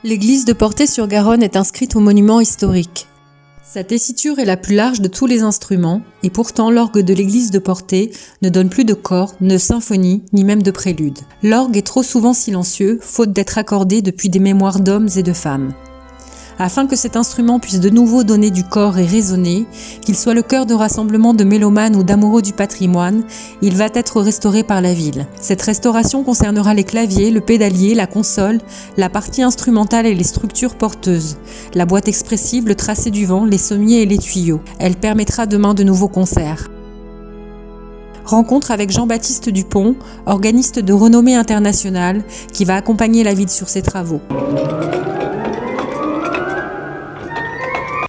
L'église de Portet-sur-Garonne est inscrite au monument historique. Sa tessiture est la plus large de tous les instruments, et pourtant l'orgue de l'église de Portet ne donne plus de chord, de symphonie, ni même de prélude. L'orgue est trop souvent silencieux, faute d'être accordé depuis des mémoires d'hommes et de femmes. Afin que cet instrument puisse de nouveau donner du corps et résonner, qu'il soit le cœur de rassemblement de mélomanes ou d'amoureux du patrimoine, il va être restauré par la ville. Cette restauration concernera les claviers, le pédalier, la console, la partie instrumentale et les structures porteuses, la boîte expressive, le tracé du vent, les sommiers et les tuyaux. Elle permettra demain de nouveaux concerts. Rencontre avec Jean-Baptiste Dupont, organiste de renommée internationale, qui va accompagner la ville sur ses travaux.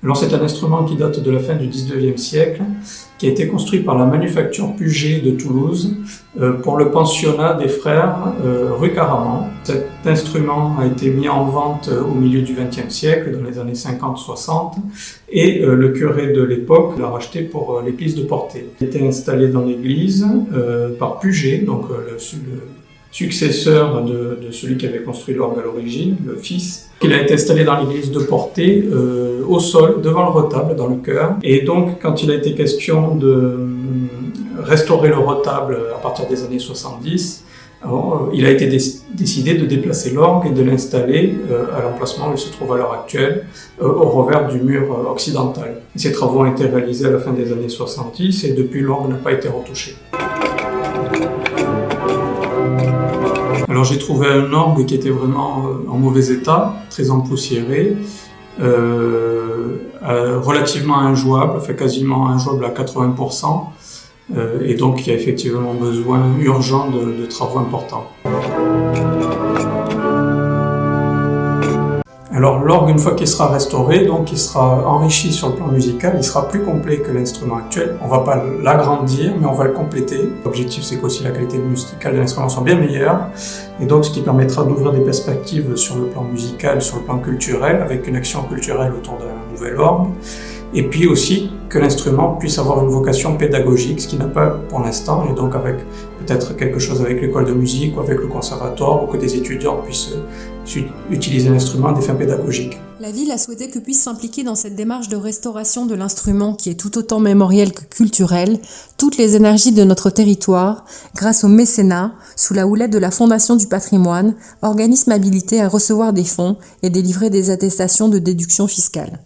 Alors c'est un instrument qui date de la fin du XIXe siècle, qui a été construit par la manufacture Puget de Toulouse pour le pensionnat des frères rue Caraman. Cet instrument a été mis en vente au milieu du XXe siècle, dans les années 50-60, et le curé de l'époque l'a racheté pour l'église de Portet. Il a été installé dans l'église par Puget, donc le successeur de celui qui avait construit l'orgue à l'origine, le fils. Il a été installé dans l'église de Portet, au sol, devant le retable, dans le chœur. Et donc, quand il a été question de restaurer le retable à partir des années 70, il a été décidé de déplacer l'orgue et de l'installer à l'emplacement où il se trouve à l'heure actuelle, au revers du mur occidental. Et ces travaux ont été réalisés à la fin des années 70 et depuis, l'orgue n'a pas été retouché. Alors j'ai trouvé un orgue qui était vraiment en mauvais état, très empoussiéré, relativement injouable, enfin quasiment injouable à 80%, et donc il y a effectivement besoin urgent de travaux importants. Alors l'orgue, une fois qu'il sera restauré, donc il sera enrichi sur le plan musical, il sera plus complet que l'instrument actuel. On ne va pas l'agrandir, mais on va le compléter. L'objectif, c'est qu'aussi la qualité musicale de l'instrument soit bien meilleure, et donc ce qui permettra d'ouvrir des perspectives sur le plan musical, sur le plan culturel, avec une action culturelle autour d'un nouvel orgue, et puis aussi que l'instrument puisse avoir une vocation pédagogique, ce qui n'a pas pour l'instant, et donc avec peut-être quelque chose avec l'école de musique ou avec le conservatoire, ou que des étudiants puissent utiliser l'instrument à des fins pédagogiques. La ville a souhaité que puissent s'impliquer dans cette démarche de restauration de l'instrument qui est tout autant mémoriel que culturel, toutes les énergies de notre territoire, grâce au mécénat, sous la houlette de la Fondation du patrimoine, organisme habilité à recevoir des fonds et délivrer des attestations de déduction fiscale.